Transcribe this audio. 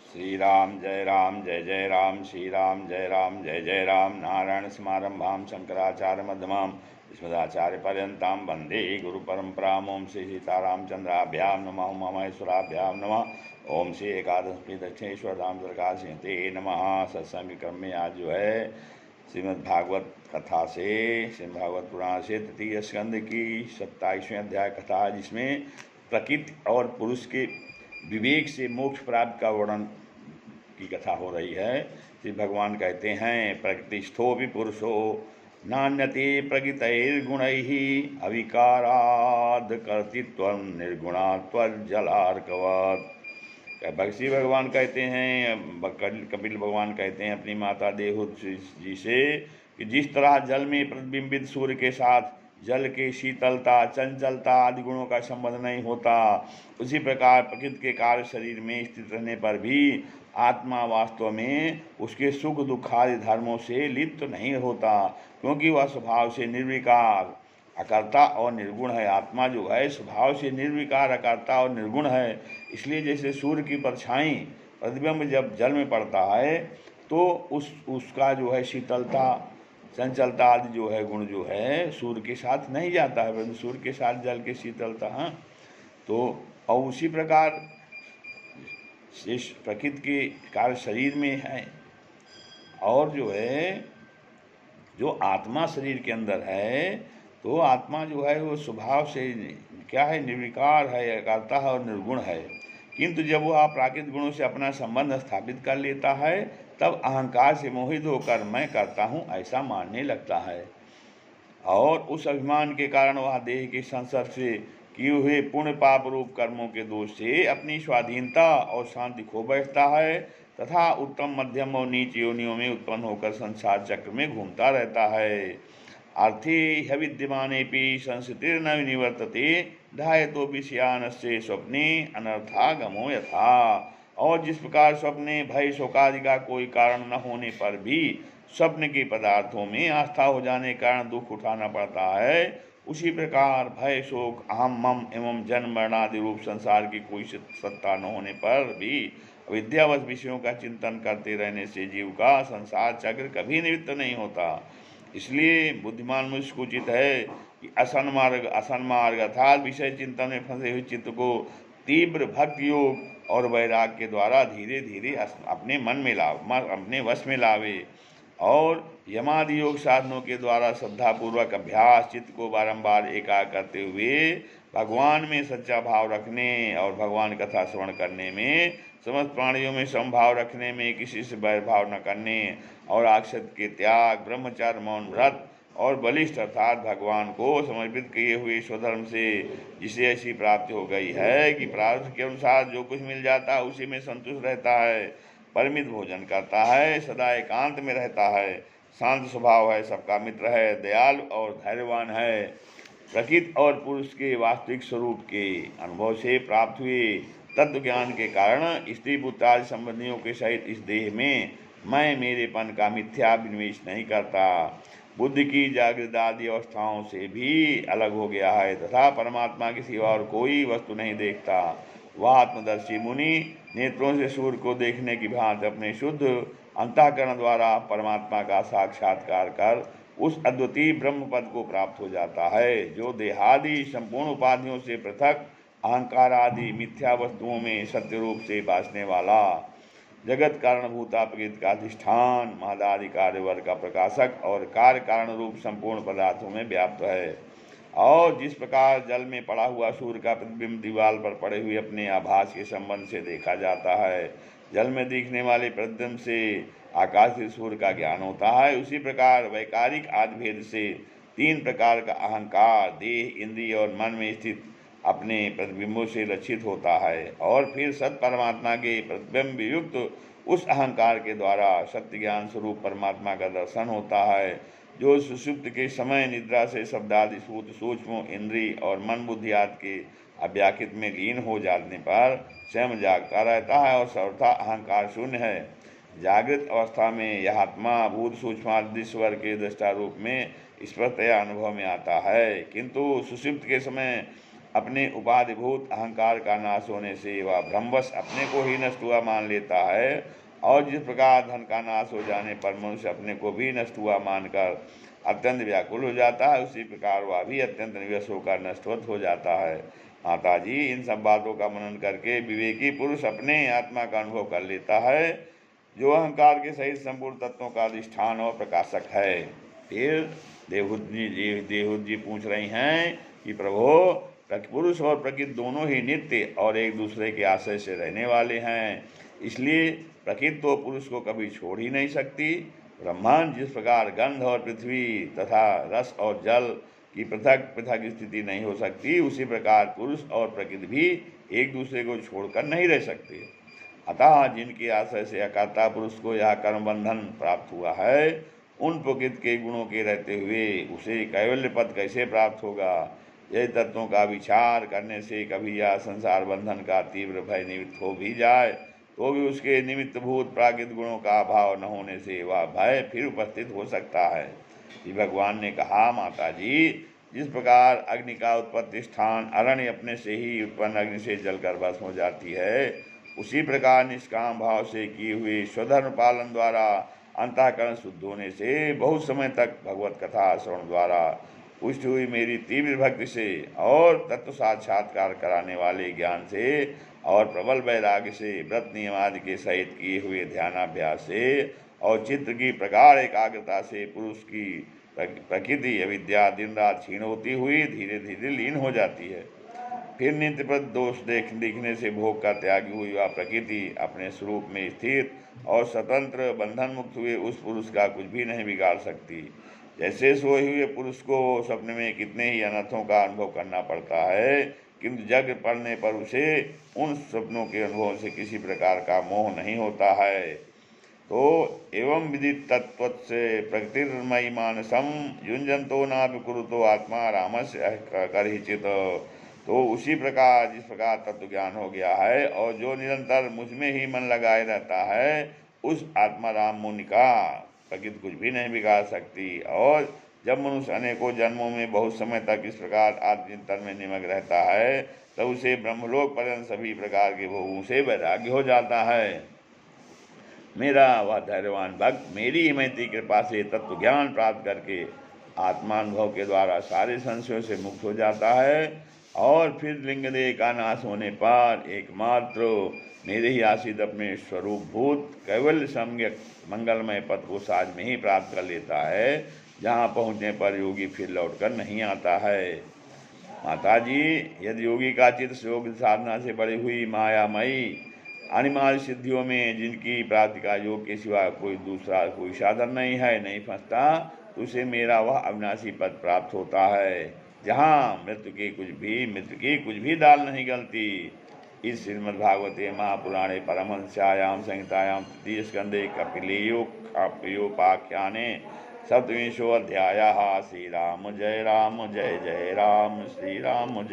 श्री राम जय जय राम श्री राम जय जय राम। नारायण समारंभां शंकराचार्य मध्यमां अस्मदाचार्य पर्यन्तां वंदे गुरु परंपरां। ओम श्री सीतारामचंद्राभ्यां नमः। ओम महेश्वराभ्यां नमः। ओम श्री एकादशी दक्षिणेश्वर धाम ते नमः। सत्संग क्रम में आज जो है श्रीमद् भागवत कथा से, श्रीमद् भागवत पुराण से तृतीय स्कंद की 27वें अध्याय कथा, जिसमें प्रकृति और पुरुष के विवेक से मोक्ष प्राप्त का वर्णन की कथा हो रही है। श्री भगवान कहते हैं, प्रकृतिस्थो भी पुरुषो नान्यते प्रकृतैर्गुणैः अविकाराद् कर्तृत्वं निर्गुणात्वज्जलार्कवत्। श्री भगवान कहते हैं, कपिल भगवान कहते हैं अपनी माता देवहूति जी से कि जिस तरह जल में प्रतिबिंबित सूर्य के साथ जल के शीतलता, चंचलता आदि गुणों का संबंध नहीं होता, उसी प्रकार प्रकृति के कार्य शरीर में स्थित रहने पर भी आत्मा वास्तव में उसके सुख दुख आदि धर्मों से लिप्त नहीं होता, क्योंकि वह स्वभाव से निर्विकार, अकर्ता और निर्गुण है। आत्मा जो है स्वभाव से निर्विकार, अकर्ता और निर्गुण है। इसलिए जैसे सूर्य की परछाई प्रतिबिंब जब जल में पड़ता है तो उसका जो है शीतलता, चंचलता आदि जो है गुण जो है सूर्य के साथ नहीं जाता है, परंतु सूर्य के साथ जल के शीतलता। हाँ, तो और उसी प्रकार शेष प्रकृति के कार्य शरीर में है, और जो है जो आत्मा शरीर के अंदर है, तो आत्मा जो है वो स्वभाव से क्या है, निर्विकार है, अकर्ता है और निर्गुण है। किंतु जब वह प्राकृतिक गुणों से अपना संबंध स्थापित कर लेता है, तब अहंकार से मोहित होकर मैं करता हूँ ऐसा मानने लगता है, और उस अभिमान के कारण वह देह के संसर्ग से किए हुए पुण्य पाप रूप कर्मों के दोष से अपनी स्वाधीनता और शांति खो बैठता है, तथा उत्तम मध्यम और नीच योनियों में उत्पन्न होकर संसार चक्र में घूमता रहता है। अर्थे ह्यविद्यमानेपि संस्थितिर्न विनिवर्तते ध्यायतो विषयानस्य स्वप्ने अनर्थागमो यथा। और जिस प्रकार स्वप्ने भय शोकादि का कोई कारण न होने पर भी स्वप्न के पदार्थों में आस्था हो जाने के कारण दुख उठाना पड़ता है, उसी प्रकार भय शोक अहम मम एवं जन्म मरणादि रूप संसार की कोई सत्ता न होने पर भी अविद्यावश विषयों का चिंतन करते रहने से जीव का संसार चक्र कभी निवृत्त नहीं होता। इसलिए बुद्धिमान मनुष्य को उचित है कि असन्मार्ग अर्थात विषय चिंतन में फंसे हुए चित्त को तीव्र भक्ति योग और वैराग के द्वारा धीरे धीरे अपने मन में अपने वश में लावे, और यमादि योग साधनों के द्वारा श्रद्धापूर्वक अभ्यास चित्त को बारंबार एकाग्र करते हुए भगवान में सच्चा भाव रखने और भगवान कथा श्रवण करने में, समस्त प्राणियों में समभाव रखने में, किसी से वैरभाव न करने और आक्षेप के त्याग, ब्रह्मचर्य, मौन व्रत और बलिष्ठ अर्थात भगवान को समर्पित किए हुए स्वधर्म से जिसे ऐसी प्राप्ति हो गई है कि प्रारब्ध के अनुसार जो कुछ मिल जाता है उसी में संतुष्ट रहता है, परिमित भोजन करता है, सदा एकांत में रहता है, शांत स्वभाव है, सबका मित्र है, दयालु और धैर्यवान है, प्रकृति और पुरुष के वास्तविक स्वरूप के अनुभव से प्राप्त हुए तत्व ज्ञान के कारण स्त्री पुत्र आदि संबंधियों के सहित इस देह में मैं मेरेपन का मिथ्या विनिवेश नहीं करता, बुद्धि की जागृत आदि अवस्थाओं से भी अलग हो गया है तथा परमात्मा के सिवा और कोई वस्तु नहीं देखता। वह आत्मदर्शी मुनि नेत्रों से सूर्य को देखने की भांति अपने शुद्ध अंतःकरण द्वारा परमात्मा का साक्षात्कार कर उस अद्वितीय ब्रह्म पद को प्राप्त हो जाता है, जो देहादि संपूर्ण उपाधियों से पृथक अहंकार आदि मिथ्या वस्तुओं में सत्य रूप से भासने वाला, जगत कारणभूता प्रकृति का अधिष्ठान, महदादि कार्यवर्ग का प्रकाशक और कार्य कारण रूप संपूर्ण पदार्थों में व्याप्त है। और जिस प्रकार जल में पड़ा हुआ सूर्य का प्रतिबिंब दीवार पर पड़े हुए अपने आभास के संबंध से देखा जाता है, जल में दिखने वाले प्रतिबिंब से आकाशीय सूर्य का ज्ञान होता है, उसी प्रकार वैकारिक आदिभेद से तीन प्रकार का अहंकार देह, इंद्रिय और मन में स्थित अपने प्रतिबिंबों से लक्षित होता है, और फिर सत परमात्मा के प्रतिबिंब युक्त उस अहंकार के द्वारा सत्य ज्ञान स्वरूप परमात्मा का दर्शन होता है, जो सुषुप्त के समय निद्रा से शब्दादि सूक्ष्म इंद्रिय और मन बुद्धि आदि के अव्याकृत में लीन हो जाने पर स्वयं जागता रहता है और सर्वथा अहंकार शून्य है। जागृत अवस्था में यह आत्मा भूत सूक्ष्म स्वर के दृष्टा रूप में स्पष्टतया अनुभव में आता है, किंतु सुषुप्त के समय अपने उपाधिभूत अहंकार का नाश होने से वह ब्रह्मवश अपने को ही नष्ट हुआ मान लेता है, और जिस प्रकार धन का नाश हो जाने पर मनुष्य अपने को भी नष्ट हुआ मानकर अत्यंत व्याकुल हो जाता है, उसी प्रकार वह भी अत्यंत निवश होकर नष्टवत हो जाता है। माता जी, इन सब बातों का मनन करके विवेकी पुरुष अपने आत्मा का अनुभव कर लेता है, जो अहंकार के सहित संपूर्ण तत्वों का अधिष्ठान और प्रकाशक है। फिर देवहूत जी पूछ रही हैं कि प्रभो, पुरुष और प्रकृति दोनों ही नित्य और एक दूसरे के आश्रय से रहने वाले हैं, इसलिए प्रकृति तो पुरुष को कभी छोड़ ही नहीं सकती। ब्रह्मांड जिस प्रकार गंध और पृथ्वी तथा रस और जल की पृथक पृथक स्थिति नहीं हो सकती, उसी प्रकार पुरुष और प्रकृति भी एक दूसरे को छोड़कर नहीं रह सकते। अतः जिनके आश्रय से अकर्ता पुरुष को यह कर्म बंधन प्राप्त हुआ है, उन प्रकृति के गुणों के रहते हुए उसे कैवल्य पद कैसे प्राप्त होगा? यह तत्वों का विचार करने से कभी यह संसार बंधन का तीव्र भय निमित्त हो भी जाए, तो भी उसके निमित्तभूत प्राकृत गुणों का अभाव न होने से वह भय फिर उपस्थित हो सकता है। श्री भगवान ने कहा, माता जी, जिस प्रकार अग्नि का उत्पत्ति स्थान अरण्य अपने से ही उत्पन्न अग्नि से जलकर भस्म हो जाती है, उसी प्रकार निष्काम भाव से किए हुए स्वधर्म पालन द्वारा अंतःकरण शुद्ध होने से बहुत समय तक भगवत कथा श्रवण द्वारा पुष्ट हुई मेरी तीव्र भक्ति से और तत्व साक्षात्कार कराने वाले ज्ञान से और प्रबल वैराग्य से, व्रत नियम आदि के सहित किए हुए ध्यानाभ्यास से और चित्त की प्रगाढ़ एकाग्रता से पुरुष की प्रकृति अविद्या दिन रात क्षीण होती हुई धीरे धीरे लीन हो जाती है। फिर नित्यप्रद दोष दिखने से भोग का त्यागी हुई वह प्रकृति अपने स्वरूप में स्थित और स्वतंत्र बंधन मुक्त हुए उस पुरुष का कुछ भी नहीं बिगाड़ सकती। जैसे सोए हुए पुरुष को स्वप्न में कितने ही अनर्थों का अनुभव करना पड़ता है, किंतु जग पड़ने पर उसे उन स्वप्नों के अनुभव से किसी प्रकार का मोह नहीं होता है। तो एवं विदित तत्व से प्रकृतिर्मयी मानसम युंजंतो नापि कुरुतो आत्मा रामस्य करहिचित। तो उसी प्रकार जिस प्रकार तत्व ज्ञान हो गया है और जो निरंतर मुझ में ही मन लगाए रहता है, उस आत्मा राम मुनि का प्रकृति कुछ भी नहीं बिगाड़ सकती। और जब मनुष्य अनेकों जन्मों में बहुत समय तक इस प्रकार आत्मचिंतन में निमग्न रहता है, तब उसे ब्रह्मलोक पर्यंत सभी प्रकार के भोगों से वैराग्य हो जाता है। मेरा वह धैर्यवान भक्त मेरी हिमैती कृपा से तत्व ज्ञान प्राप्त करके आत्मानुभव के द्वारा सारे संशयों से मुक्त हो जाता है, और फिर लिंगदेह का नाश होने पर एकमात्र मेरे ही आश्रित अपने स्वरूपभूत कैवल्य सम्यक मंगलमय पद को साज में ही प्राप्त कर लेता है, जहाँ पहुँचने पर योगी फिर लौटकर नहीं आता है। माता जी, यदि योगी का चित्त योग साधना से बड़ी हुई मायामयी अनिमाल सिद्धियों में जिनकी प्राप्ति का योग के सिवा कोई साधन नहीं है, नहीं फंसता, तो उसे मेरा वह अविनाशी पद प्राप्त होता है, जहाँ मृत्यु की कुछ भी दाल नहीं गलती। इस श्रीमद्भागवते महापुराणे परमहंस्यायाम संहितायाम तृतीय स्कंदे कपिलोपाख्याने सप्तविंशोऽध्यायः। श्रीराम जय राम, जय जय राम, श्रीराम जय।